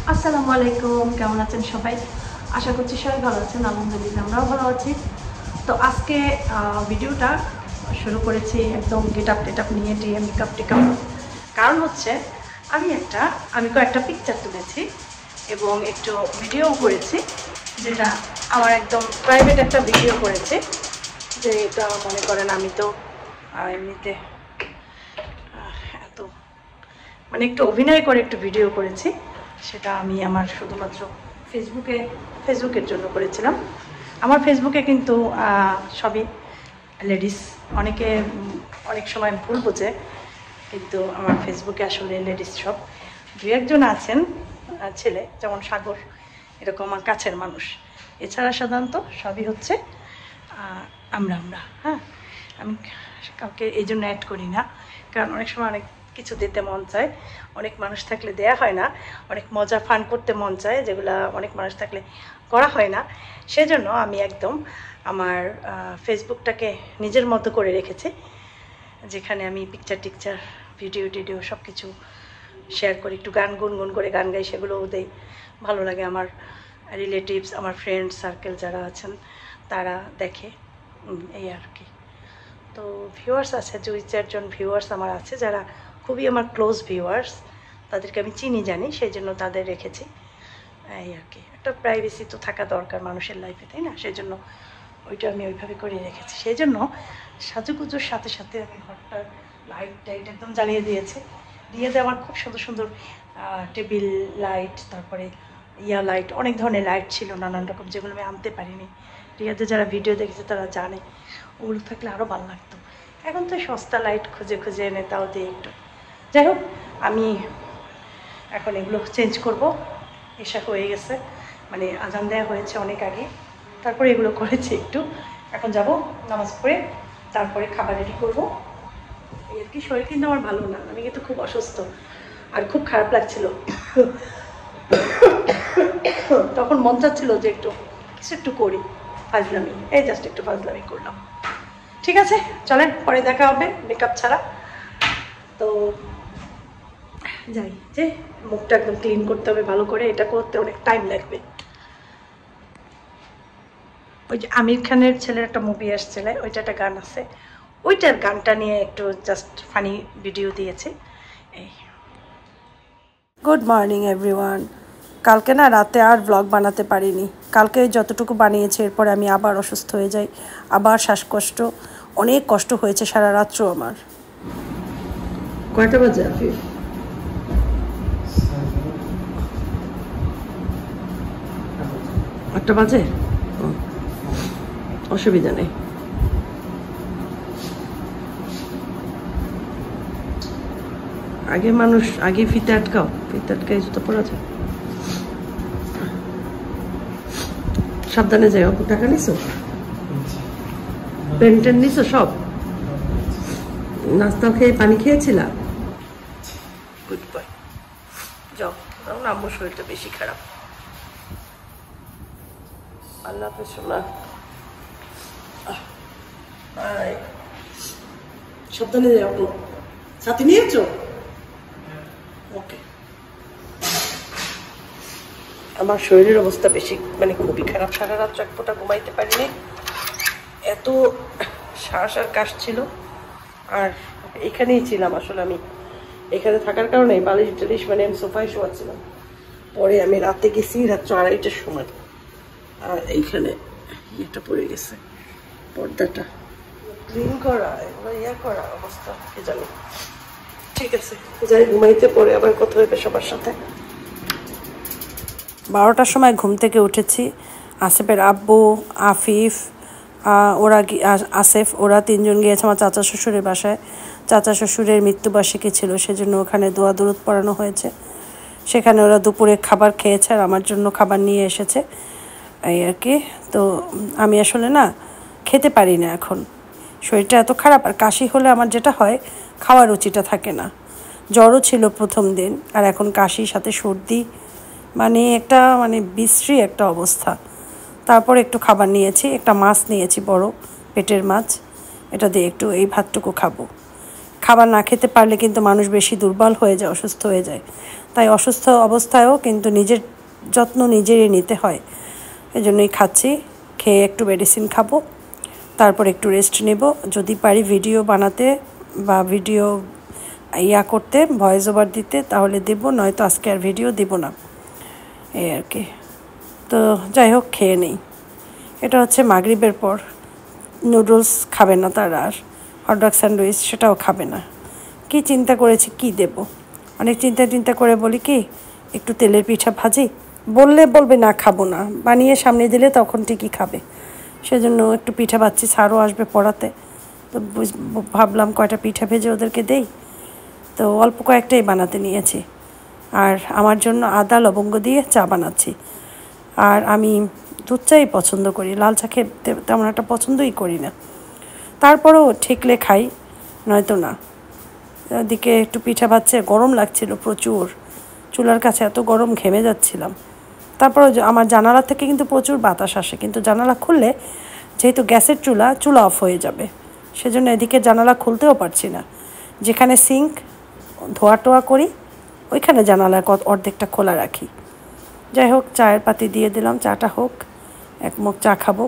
আসসালামু আলাইকুম, কেমন আছেন সবাই? আশা করছি সবাই ভালো আছেন। আলহামদুলিল্লাহ আমরাও ভালো আছি। তো আজকে ভিডিওটা শুরু করেছি একদম গেটআপ নিয়ে, মেকআপ টেকআপ। কারণ হচ্ছে আমি কয়েকটা পিকচার তুলেছি এবং একটু ভিডিও করেছি, যেটা আমার একদম প্রাইভেট একটা ভিডিও করেছি। যে এটা মনে করেন আমি তো এমনিতে এত মানে একটু অভিনয় করে একটু ভিডিও করেছি। সেটা আমি আমার শুধুমাত্র ফেসবুকের জন্য করেছিলাম। আমার ফেসবুকে কিন্তু সবই লেডিস। অনেক সময় ভুল বোঝে, কিন্তু আমার ফেসবুকে আসলে লেডিস সব। দু একজন আছেন ছেলে, যেমন সাগর, এরকম আমার কাছের মানুষ। এছাড়া সাধারণত সবই হচ্ছে আমরা হ্যাঁ। আমি কাউকে এই জন্য অ্যাড করি না, কারণ অনেক সময় অনেক কিছু দিতে মন চায়, অনেক মানুষ থাকলে দেয়া হয় না। অনেক মজা ফান করতে মন চায়, যেগুলো অনেক মানুষ থাকলে করা হয় না। সেজন্য আমি একদম আমার ফেসবুকটাকে নিজের মতো করে রেখেছি, যেখানে আমি পিকচার ভিডিও সব কিছু শেয়ার করি। একটু গান গুনগুন করে গান গাই, সেগুলোও দেই। ভালো লাগে। আমার রিলেটিভস, আমার ফ্রেন্ড সার্কেল যারা আছেন তারা দেখে, এই আর কি। তো ভিউয়ার্স আছে, 2-4 জন ভিউয়ার্স আমার আছে যারা খুবই আমার ক্লোজ ভিউয়ার্স। তাদেরকে আমি চিনি জানি, সেই জন্য তাদের রেখেছি, এই আর কি। একটা প্রাইভেসি তো থাকা দরকার মানুষের লাইফে, তাই না? সেই জন্য ওইটা আমি ওইভাবে করে রেখেছি। সেই জন্য সাজুগুজুর সাথে সাথে আমি ঘরটার লাইট একদম জ্বালিয়ে দিয়েছি। দিয়ে আমার খুব সুন্দর সুন্দর টেবিল লাইট, তারপরে লাইট, অনেক ধরনের লাইট ছিল নানান রকম, যেগুলো আমি আনতে পারিনি। রিয়াতে যারা ভিডিও দেখেছে তারা জানে, ওগুলো থাকলে আরও ভালো লাগতো। এখন তো সস্তা লাইট খুঁজে এনে তাও দিয়ে একটু। যাই হোক, আমি এখন এগুলো চেঞ্জ করব। এসা হয়ে গেছে, মানে আজান দেওয়া হয়েছে অনেক আগে, তারপরে এগুলো করেছি একটু। এখন যাব নামাজ পড়ে, তারপরে খাবার রেডি করবো। এই আর কি। শরীর কিন্তু আমার ভালো না, আমি কিন্তু খুব অসুস্থ আর খুব খারাপ লাগছিল। তখন মন চাচ্ছিল যে একটু করি ফাজলামি, এই জাস্ট একটু ফাজলামি করলাম। ঠিক আছে, চলেন পরে দেখা হবে মেকআপ ছাড়া। তো যাই, যে মুখটা একদম ক্লিন করতে হবে ভালো করে, এটা করতে অনেক টাইম লাগবে। ওই যে আমির খানের ছেলের একটা মুভি আসছিল, ওইটা একটা গান আছে, ওইটার গানটা নিয়ে একটু জাস্ট ফানি ভিডিও দিয়েছি। এই গুড মর্নিং এভরিওয়ান। কালকে না রাতে আর ব্লগ বানাতে পারিনি। কালকে যতটুকু বানিয়েছি, এরপরে আমি আবার অসুস্থ হয়ে যাই, আবার শ্বাসকষ্ট, অনেক কষ্ট হয়েছে সারা রাত্র আমার। কয়টা বাজে আফিফ? 8টা বাজে। অসুবিধা নেই। আগে ফিতে আটকাই জুতো পরা যায়। সাবধানে যাই। অপু টাকা নিছো? পেন্টেন নিছো সব? নাস্তা খেয়ে পানি খেয়েছিলা? Good bye. যাও, কারণ আম্মুর শরীরটা বেশি খারাপ। আল্লাহ হাফেজ সোনা। সাবধানে যাই। অপু সাথে নিয়েছো? ওকে। আমার শরীরের অবস্থা বেশি মানে খুবই খারাপ। সারা রাত এক ফোঁটা ঘুমাইতে পারিনি, এত শ্বাস আর কাশ ছিল। আর এখানেই ছিলাম আসলে, আমি এখানে থাকার কারণে বালিশ টালিশ মানে আমি সোফায় শোয়াচ্ছিলাম। পরে আমি রাতে গেছি রাত 2:30টার সময়, আর এইখানে ইয়েটা পড়ে গেছে, পর্দাটা ক্লিন করা, এগুলো করা অবস্থা কে জানে। ঠিক আছে, যাই ঘুমাইতে, পরে আবার কথা হবে সবার সাথে। 12টার সময় ঘুম থেকে উঠেছি। আসিফের আব্বু, আফিফ, আসিফ, ওরা 3জন গিয়েছে আমার চাচা শ্বশুরের বাসায়। চাচা শ্বশুরের মৃত্যুবার্ষিকী ছিল, সেজন্য ওখানে দোয়া দুরুদ পড়ানো হয়েছে। সেখানে ওরা দুপুরে খাবার খেয়েছে আর আমার জন্য খাবার নিয়ে এসেছে, এই আর কি। তো আমি আসলে না খেতে পারি না এখন, শরীরটা এত খারাপ। আর কাশি হলে আমার যেটা হয়, খাওয়ার রুচিটা থাকে না। জ্বরও ছিল প্রথম দিন, আর এখন কাশির সাথে সর্দি, মানে একটা বিশ্রী একটা অবস্থা। তারপর একটু খাবার নিয়েছি, একটা মাছ নিয়েছি, বড় পেটের মাছ, এটা দিয়ে একটু এই ভাতটুকু খাবো। খাবার না খেতে পারলে কিন্তু মানুষ বেশি দুর্বল হয়ে যায়, অসুস্থ হয়ে যায়। তাই অসুস্থ অবস্থায়ও কিন্তু নিজের যত্ন নিজেরই নিতে হয়। এই জন্যই খাচ্ছি। খেয়ে একটু মেডিসিন খাবো, তারপর একটু রেস্ট নেব। যদি পারি ভিডিও বানাতে বা ভিডিও করতে, ভয়েস ওভার দিতে, তাহলে দেবো, নয়তো আজকে আর ভিডিও দেবো না, এই আর কি। তো যাই হোক, খেয়ে নেই। এটা হচ্ছে মাগরিবের পর। নুডলস খাবে না তার, আর হটডগ স্যান্ডউইচ সেটাও খাবে না। কি চিন্তা করেছি কি দেব, অনেক চিন্তা করে বলি কি একটু তেলের পিঠা ভাজি, বললে বলবে না খাবো না, বানিয়ে সামনে দিলে তখন ঠিকই খাবে। সেজন্য একটু পিঠা ভাজছি, স্যারও আসবে পড়াতে, তো ভাবলাম কয়টা পিঠা ভেজে ওদেরকে দেই। তো অল্প কয়েকটাই বানাতে নিয়েছি। আর আমার জন্য আদা লবঙ্গ দিয়ে চা বানাচ্ছি। আর আমি দুধ চাই পছন্দ করি, লাল চা খেতে তেমন একটা পছন্দই করি না, তারপরেও ঠেকলে খাই, নয়তো না। এদিকে একটু পিঠা ভাজছে, গরম লাগছিল প্রচুর, চুলার কাছে এত গরম ঘেমে যাচ্ছিলাম। তারপরে আমার জানালা থেকে কিন্তু প্রচুর বাতাস আসে, কিন্তু জানালা খুললে যেহেতু গ্যাসের চুলা অফ হয়ে যাবে, সেজন্য এদিকে জানালা খুলতেও পারছি না। যেখানে সিঙ্ক ধোয়া টোয়া করি ওইখানে জানালা অর্ধেকটা খোলা রাখি। যাই হোক, চায়ের পাতি দিয়ে দিলাম, চাটা হোক, এক মুখ চা খাবো।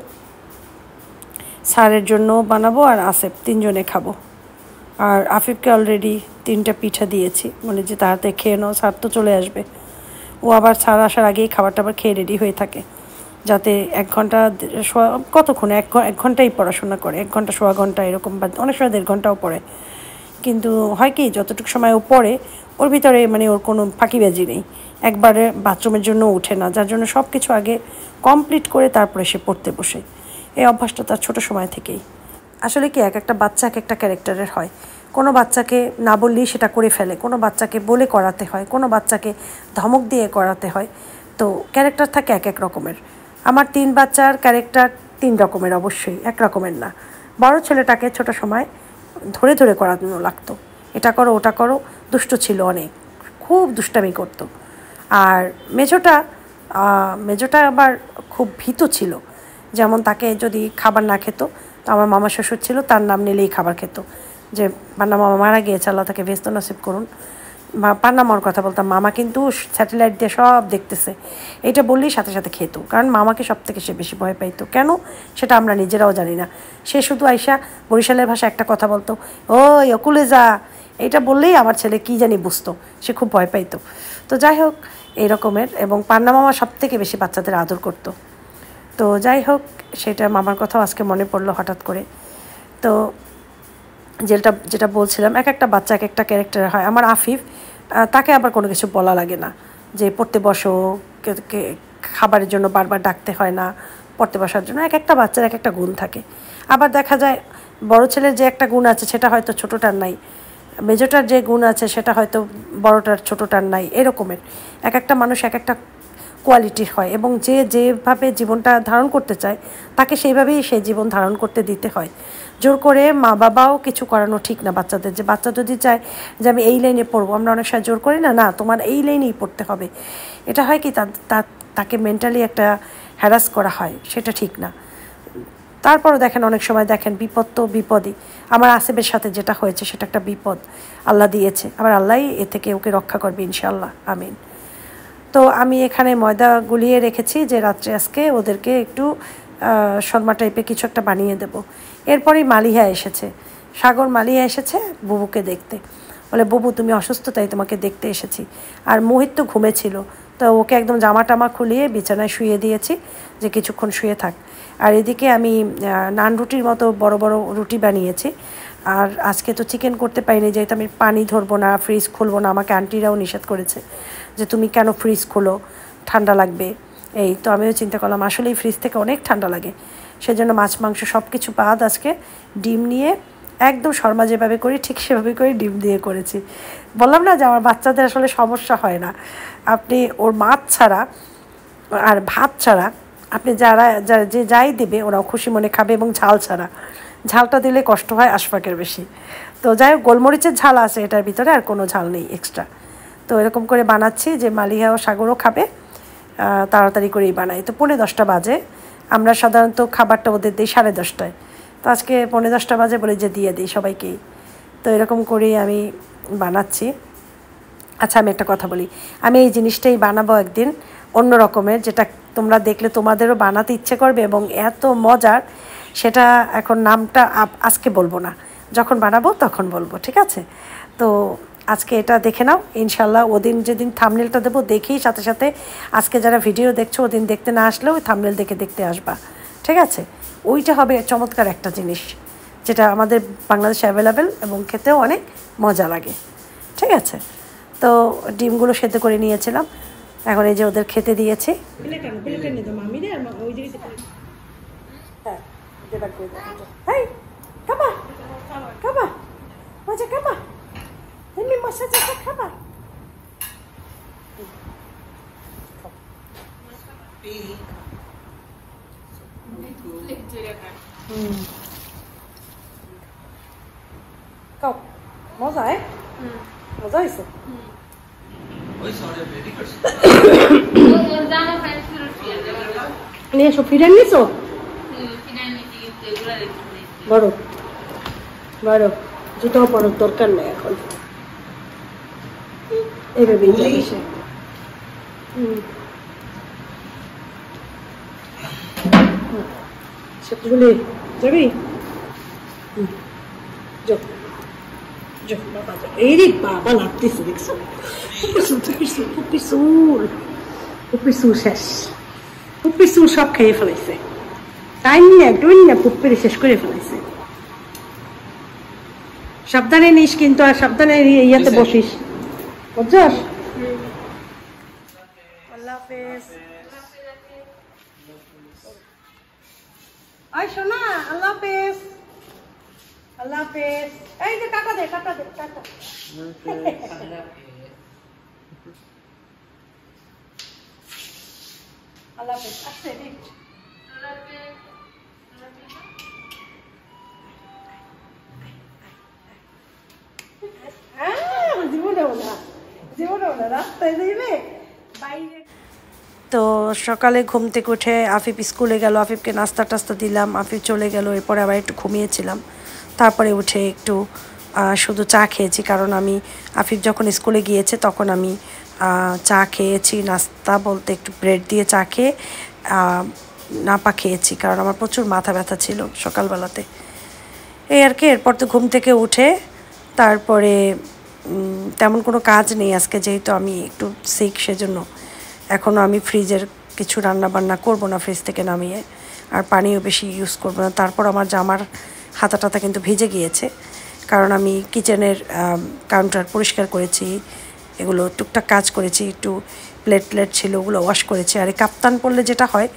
স্যারের জন্য বানাবো আর আসেফ, তিনজনে খাবো। আর আফিফকে অলরেডি 3টা পিঠা দিয়েছি, মানে যে তাড়াতাড়ি খেয়ে নাও, স্যার তো চলে আসবে। ও আবার স্যার আসার আগেই খাবার টাবার খেয়ে রেডি হয়ে থাকে, যাতে 1 ঘন্টা কতক্ষণ 1 ঘন্টাই পড়াশোনা করে, 1 ঘন্টা সোয়া ঘন্টা এরকম, বা অনেক সময় 1.5 ঘন্টাও পড়ে। কিন্তু হয় কি, যতটুকু সময় ও পড়ে ওর ভিতরে মানে ওর কোনো ফাঁকিবাজি নেই, একবারে বাথরুমের জন্য উঠে না, যার জন্য সব কিছু আগে কমপ্লিট করে তারপরে সে পড়তে বসে। এই অভ্যাসটা তার ছোটো সময় থেকেই। আসলে কি, একটা বাচ্চা একটা ক্যারেক্টারের হয়। কোনো বাচ্চাকে না বললেই সেটা করে ফেলে, কোনো বাচ্চাকে বলে করাতে হয়, কোনো বাচ্চাকে ধমক দিয়ে করাতে হয়। তো ক্যারেক্টার থাকে এক রকমের। আমার 3 বাচ্চার ক্যারেক্টার 3 রকমের, অবশ্যই এক রকমের না। বড় ছেলেটাকে ছোটো সময় ধরে করানো লাগতো, এটা করো ওটা করো, দুষ্ট ছিল অনেক, খুব দুষ্টামি করতো। আর মেজোটা আবার খুব ভীতু ছিল। যেমন তাকে যদি খাবার না খেত, তো আমার মামা শ্বশুর ছিল, তার নাম নিলেই খাবার খেত। যে পান্না মামা মারা গিয়েছে, আল্লাহ তাকে ব্যস্ত নসিব করুন। পান্না মামার কথা বলতাম, মামা কিন্তু স্যাটেলাইট দিয়ে সব দেখতেছে, এটা বললেই সাথে সাথে খেত। কারণ মামাকে সব থেকে সে বেশি ভয় পাইতো, কেন সেটা আমরা নিজেরাও জানি না। সে শুধু আইসা বরিশালের ভাষা একটা কথা বলতো, ওই অকুলে যা, এটা বললেই আমার ছেলে কী জানি বুঝতো, সে খুব ভয় পাইতো। তো যাই হোক, এই রকমের। এবং পান্না মামা সব থেকে বেশি বাচ্চাদের আদর করতো। তো যাই হোক, সেটা মামার কথাও আজকে মনে পড়লো হঠাৎ করে। তো যেটা বলছিলাম, একটা বাচ্চা একটা ক্যারেক্টার হয়। আমার আফিফ, তাকে আবার কোনো কিছু বলা লাগে না, যে পড়তে বসো, খাবারের জন্য বারবার ডাকতে হয় না, পড়তে বসার জন্য। একটা বাচ্চার একটা গুণ থাকে। আবার দেখা যায় বড় ছেলের যে একটা গুণ আছে সেটা হয়তো ছোটোটার নাই, মেজোটার যে গুণ আছে সেটা হয়তো বড়টার ছোটোটার নাই, এরকমের। একটা মানুষ একটা কোয়ালিটির হয়, এবং যেভাবে জীবনটা ধারণ করতে চায় তাকে সেইভাবেই সেই জীবন ধারণ করতে দিতে হয়। জোর করে মা বাবাও কিছু করানো ঠিক না বাচ্চাদের। যে বাচ্চা যদি চায় যে আমি এই লাইনে পড়বো, আমরা অনেক সময় জোর করি না, না তোমার এই লাইনেই পড়তে হবে। এটা হয় কি, তাকে মেন্টালি একটা হ্যারাস করা হয়, সেটা ঠিক না। তারপরও দেখেন, অনেক সময় দেখেন বিপদ তো বিপদই। আমার আসিফের সাথে যেটা হয়েছে সেটা একটা বিপদ আল্লাহ দিয়েছে, আবার আল্লাহই এ থেকে ওকে রক্ষা করবে ইনশাআল্লাহ, আমিন। তো আমি এখানে ময়দা গুলিয়ে রেখেছি যে রাত্রে আজকে ওদেরকে একটু শর্মা টাইপের কিছু একটা বানিয়ে দেব। এরপরেই মালিহা এসেছে, সাগর মালিহা এসেছে বুবুকে দেখতে। বলে, বুবু তুমি অসুস্থ, তাই তোমাকে দেখতে এসেছি। আর মোহিত তো ঘুমেছিল, তো ওকে একদম জামা টামা খুলিয়ে বিছানায় শুয়ে দিয়েছি, যে কিছুক্ষণ শুয়ে থাক। আর এদিকে আমি নান রুটির মতো বড় বড় রুটি বানিয়েছি। আর আজকে তো চিকেন করতে পারিনি, যেহেতু আমি পানি ধরবো না, ফ্রিজ খুলবো না। আমাকে আন্টিরাও নিষেধ করেছে যে তুমি কেন ফ্রিজ খোলো, ঠান্ডা লাগবে। এই তো আমিও চিন্তা করলাম, আসলেই ফ্রিজ থেকে অনেক ঠান্ডা লাগে। সেজন্য মাছ মাংস সব কিছু বাদ আজকে ডিম নিয়ে একদম শর্মা যেভাবে করি ঠিক সেভাবে করে ডিম দিয়ে করেছি। বললাম না যে আমার বাচ্চাদের আসলে সমস্যা হয় না, আপনি ওর মাছ ছাড়া আর ভাত ছাড়া আপনি যে যাই দেবে ওরাও খুশি মনে খাবে, এবং ঝাল ছাড়া। ঝালটা দিলে কষ্ট হয় আশফাকের বেশি। তো যাই হোক, গোলমরিচের ঝাল আছে এটার ভিতরে, আর কোনো ঝাল নেই এক্সট্রা। তো এরকম করে বানাচ্ছি যে মালিহা ও সাগরও খাবে, তাড়াতাড়ি করেই বানাই। তো 10:45 বাজে, আমরা সাধারণত খাবারটা ওদের দিই 10:30টায়। তো আজকে 10:45 বাজে বলে যে দিয়ে দিই সবাইকেই। তো এরকম করেই আমি বানাচ্ছি। আচ্ছা আমি একটা কথা বলি, আমি এই জিনিসটাই বানাবো একদিন অন্য রকমের, যেটা তোমরা দেখলে তোমাদেরও বানাতে ইচ্ছে করবে এবং এত মজার, সেটা এখন নামটা আজকে বলবো না, যখন বানাবো তখন বলবো, ঠিক আছে? তো আজকে এটা দেখে নাও, ইনশাল্লাহ ওদিন যেদিন থাম্বনেলটা দেবো দেখেই সাথে সাথে আজকে যারা ভিডিও দেখছো ওদিন দেখতে না আসলেও ওই থাম্বনেল দেখে দেখতে আসবা, ঠিক আছে? ওইটা হবে চমৎকার একটা জিনিস, যেটা আমাদের বাংলাদেশে অ্যাভেলেবেল এবং খেতেও অনেক মজা লাগে, ঠিক আছে? তো ডিমগুলো সেদ্ধ করে নিয়েছিলাম, এখন এই যে ওদের খেতে দিয়েছি। মজা মজা হয়েছে। নিয়ে এসো, ফিরে নিয়েছো? বড় বড় জুতাও পরার দরকার নেই এখন, এইভাবেই যাবে সে। সেগুলি যাবি? এই রে বাবা লাগতেছে, দেখছো? পুপিসুল শেষ, পুপিসুল সব খেয়ে ফেলাইছে, টাইম নিয়ে একদমই না পুপ্পিরে শেষ করে ফেলাইছে। সাবধানে নিস কিন্তু, আর সাবধানে ইয়াতে বসিস, বুঝছস? আল্লাহ হাফেজ। আয় সোনা, আল্লাহ হাফেজ। আল্লাহ হাফেজ। এই যে টাটা দে, টাটা দে, টাটা। আল্লাহ হাফেজ। আসতে দিন। তো সকালে ঘুম থেকে উঠে আফিফ স্কুলে গেল, আফিফকে নাস্তা টাস্তা দিলাম, আফিফ চলে গেল, এরপরে আবার একটু ঘুমিয়েছিলাম, তারপরে উঠে একটু শুধু চা খেয়েছি, কারণ আমি আফিফ যখন স্কুলে গিয়েছে তখন আমি চা খেয়েছি, নাস্তা বলতে একটু ব্রেড দিয়ে চা খেয়ে নাপা খেয়েছি, কারণ আমার প্রচুর মাথা ব্যথা ছিল সকালবেলাতে, এই আর কি। এরপর তো ঘুম থেকে উঠে তারপরে তেমন কোনো কাজ নেই আজকে, যেহেতু আমি একটু সিক, সেজন্য এখনও আমি ফ্রিজের কিছু রান্না বান্না করবো না ফ্রিজ থেকে নামিয়ে, আর পানিও বেশি ইউজ করবো না। তারপর আমার জামার হাতা টাতা কিন্তু ভিজে গিয়েছে, কারণ আমি কিচেনের কাউন্টার পরিষ্কার করেছি, এগুলো টুকটাক কাজ করেছি, একটু প্লেট ছিল ওগুলো ওয়াশ করেছি। আর এই কাপ্তান পরলে যেটা হয়,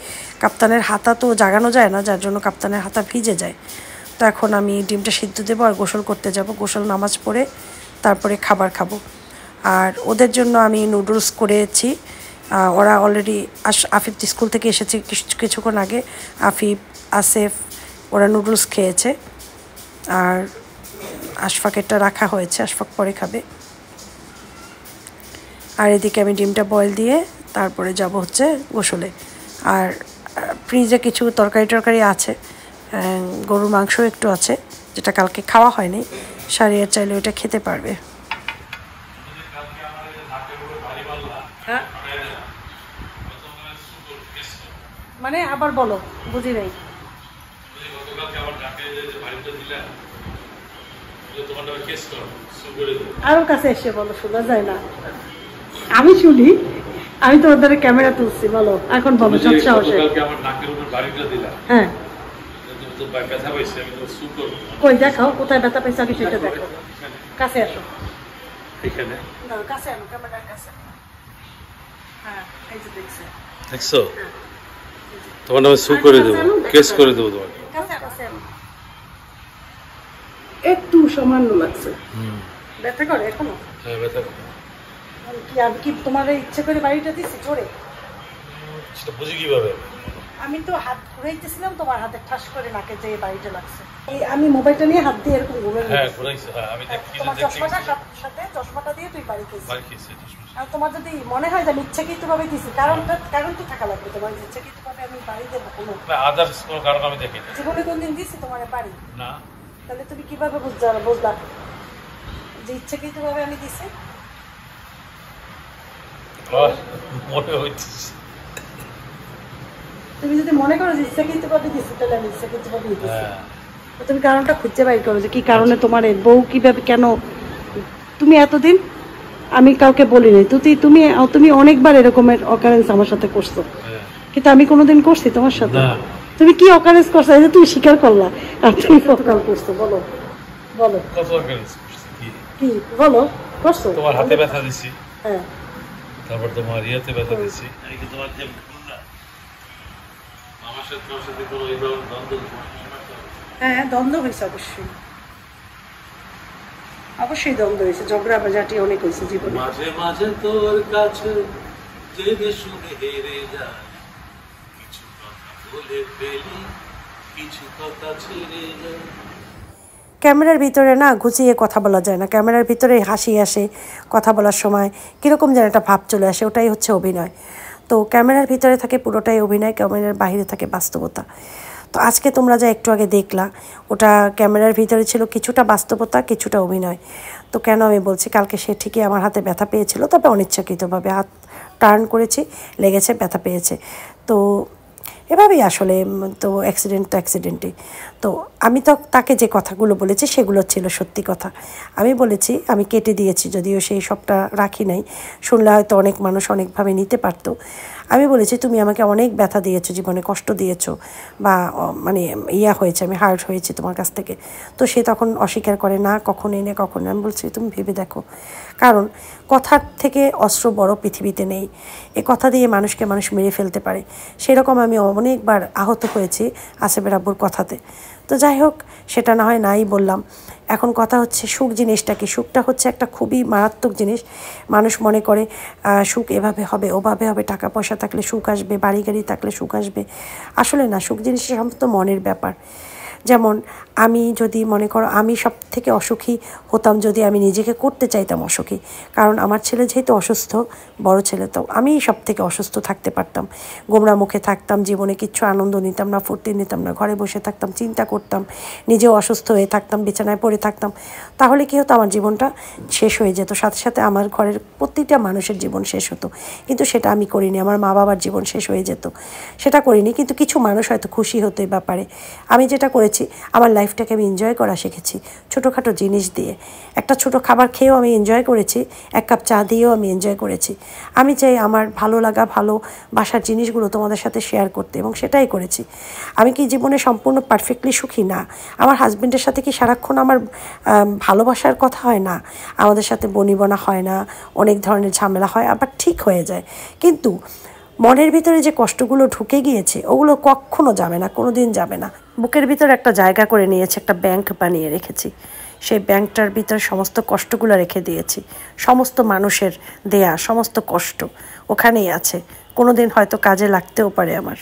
কাপ্তানের হাতা তো জাগানো যায় না, যার জন্য কাপ্তানের হাতা ভিজে যায়। তো এখন আমি ডিমটা সিদ্ধ দেবো আর গোসল করতে যাব, গোসল নামাজ পড়ে তারপরে খাবার খাবো। আর ওদের জন্য আমি নুডলস করেছি, ওরা অলরেডি আফিফ স্কুল থেকে এসেছে কিছুক্ষণ আগে, আফিফ আসেফ ওরা নুডলস খেয়েছে, আর আশফাকেরটা রাখা হয়েছে, আশফাক পরে খাবে। আর এদিকে আমি ডিমটা বয়েল দিয়ে তারপরে যাব হচ্ছে গোসলে। আর ফ্রিজে কিছু তরকারি আছে, গরুর মাংস একটু আছে, যেটা কালকে খাওয়া হয়নি, শারিয়ার চাইলে ওইটা খেতে পারবে। হ্যাঁ মানে আবার বলো, বুঝি নাই। আরো কাছে এসে বলো, শোনা যায় না। আমি শুনি, আমি তো ওদের ক্যামেরা তুলছি, বলো এখন বলো সব সাহসে। হ্যাঁ কই দেখাও, কোথায় ব্যথা পাইছো আগে সেটা দেখো। কাছে আসো, কাছে আনো, ক্যামেরার কাছে। হ্যাঁ এই যে দেখছো, তোমার নামে সু করে দেবো, কেস করে দেবো তোমাকে। একটু সামান্য লাগছে, ব্যথা করে এখনো? হ্যাঁ ব্যথা করে। কি আমি কি তোমার ইচ্ছে করে বাড়িটা দিচ্ছি জোরে? সেটা বুঝি কিভাবে? আমি তো হাত ঘুরাইতেছিলাম, তোমার হাতে ঠাস করে নাকে যে বাড়িটা লাগছে। এই আমি মোবাইলটা নিয়ে হাত দিয়ে এরকম ঘুরে, হ্যাঁ ঘুরাইছে, হ্যাঁ আমি দেখি। তোমার চশমাটার সাথে চশমাটা দিয়ে তুই বাড়ি খেয়েছিস। আর তোমার যদি মনে হয় যে আমি ইচ্ছাকৃতভাবে দিছি, কারণ তো থাকা লাগবে, তোমার ইচ্ছাকৃতভাবে আমি বাড়ি দেবো কোনো আদার্স কোনো কারণ আমি দেখি জীবনে কোনদিন দিছি তোমার বাড়ি? না। তাহলে তুমি কিভাবে বুঝলা? যে ইচ্ছাকৃতভাবে আমি দিছি? মনে হচ্ছে তুমি যদি মনে করো যে ইচ্ছাকৃতভাবে দিছি তাহলে আমি ইচ্ছাকৃতভাবে দিছি। তুমি কারণটা খুঁজে বাইর করো যে কি কারণে তোমার এই বউ কিভাবে কেন তুমি এতদিন আমি কাউকে বলিনি তুমি তুমি অনেকবার এরকমের অকারেন্স আমার সাথে করছো কিন্তু আমি কোনোদিন করছি তোমার সাথে? তুমি কি অকারেন্স করছো এই যে তুমি স্বীকার করলা আর তুমি অকাল করছো? বলো বলো কত অকারেন্স করছি কি বলো করছো? তোমার হাতে ব্যথা দিছি, হ্যাঁ তারপর তোমার ইয়েতে ব্যথা দিছি। এই যে তোমার যে না আমার সাথে কোনো এইভাবে দ্বন্দ্ব হ্যাঁ দ্বন্দ্ব হয়েছে অবশ্যই অবশ্যই দ্বন্দ্ব হয়েছে, ঝগড়া বাজাটি অনেক হয়েছে জীবনে। মাঝে মাঝে তোর কাছে জেনে শুনে হেরে যায়, কিছু কথা বলে ফেলি, কিছু কথা ছেড়ে যায়। ক্যামেরার ভিতরে না গুছিয়ে কথা বলা যায় না, ক্যামেরার ভিতরে হাসি আসে, কথা বলার সময় কীরকম যেন একটা ভাব চলে আসে, ওটাই হচ্ছে অভিনয়। তো ক্যামেরার ভিতরে থাকে পুরোটাই অভিনয়, ক্যামেরার বাইরে থাকে বাস্তবতা। তো আজকে তোমরা যা একটু আগে দেখলা ওটা ক্যামেরার ভিতরে ছিল কিছুটা বাস্তবতা কিছুটা অভিনয়। তো কেন আমি বলছি, কালকে সে ঠিকই আমার হাতে ব্যথা পেয়েছিল, তবে অনিচ্ছাকৃতভাবে হাত টার্ন করেছি, লেগেছে, ব্যথা পেয়েছে। তো এভাবেই আসলে তো অ্যাক্সিডেন্টই। তো আমি তো তাকে যে কথাগুলো বলেছি সেগুলো ছিল সত্যি কথা। আমি বলেছি, আমি কেটে দিয়েছি, যদিও সেই সবটা রাখি নাই, শুনলে হয়তো অনেক মানুষ অনেকভাবে নিতে পারতো। আমি বলেছি তুমি আমাকে অনেক ব্যথা দিয়েছো, জীবনে কষ্ট দিয়েছো, বা মানে হয়েছে, আমি হার্ট হয়েছি তোমার কাছ থেকে। তো সে তখন অস্বীকার করে, না কখনোই না কখনো। আমি বলছি তুমি ভেবে দেখো, কারণ কথার থেকে অস্ত্র বড় পৃথিবীতে নেই, এ কথা দিয়ে মানুষকে মানুষ মেরে ফেলতে পারে। সেরকম আমি অনেকবার আহত হয়েছি আসিফের আব্বুর কথাতে। তো যাই হোক, সেটা না হয় নাই বললাম। এখন কথা হচ্ছে সুখ জিনিসটা কি? সুখটা হচ্ছে একটা খুবই মারাত্মক জিনিস। মানুষ মনে করে সুখ এভাবে হবে ওভাবে হবে, টাকা পয়সা থাকলে সুখ আসবে, বাড়ি গাড়ি থাকলে সুখ আসবে। আসলে না, সুখ জিনিসটা সম্পূর্ণ মনের ব্যাপার। যেমন আমি যদি মনে করো আমি সব থেকে অসুখী হতাম যদি আমি নিজেকে করতে চাইতাম অসুখী, কারণ আমার ছেলে যেহেতু অসুস্থ, বড় ছেলে, তো আমি সব থেকে অসুস্থ থাকতে পারতাম, গোমরা মুখে থাকতাম, জীবনে কিচ্ছু আনন্দ নিতাম না, ফুর্তি নিতাম না, ঘরে বসে থাকতাম, চিন্তা করতাম, নিজেও অসুস্থ হয়ে থাকতাম, বিছানায় পড়ে থাকতাম। তাহলে কী হতো, আমার জীবনটা শেষ হয়ে যেত, সাথে সাথে আমার ঘরের প্রতিটা মানুষের জীবন শেষ হতো। কিন্তু সেটা আমি করিনি, আমার মা বাবার জীবন শেষ হয়ে যেত, সেটা করিনি। কিন্তু কিছু মানুষ হয়তো খুশি হতো এই ব্যাপারে। আমি যেটা করেছি, আমার লাইফটাকে আমি এনজয় করা শিখেছি ছোটোখাটো জিনিস দিয়ে। একটা ছোটো খাবার খেয়েও আমি এনজয় করেছি, এক কাপ চা দিয়েও আমি এনজয় করেছি। আমি চাই আমার ভালো লাগা, ভালোবাসার জিনিসগুলো তোমাদের সাথে শেয়ার করতে, এবং সেটাই করেছি। আমি কি জীবনে সম্পূর্ণ পারফেক্টলি সুখী? না। আমার হাজব্যান্ডের সাথে কি সারাক্ষণ আমার ভালোবাসার কথা হয়? না। আমাদের সাথে বনিবনা হয় না, অনেক ধরনের ঝামেলা হয়, আবার ঠিক হয়ে যায়। কিন্তু মনের ভিতরে যে কষ্টগুলো ঢুকে গিয়েছে ওগুলো কখনো যাবে না, কোনো দিন যাবে না। বুকের ভিতরে একটা জায়গা করে নিয়েছে, একটা ব্যাংক বানিয়ে রেখেছি। সেই ব্যাংকটার ভিতরে সমস্ত কষ্টগুলো রেখে দিয়েছি, সমস্ত মানুষের দেয়া সমস্ত কষ্ট ওখানেই আছে, কোনো দিন হয়তো কাজে লাগতেও পারে আমার।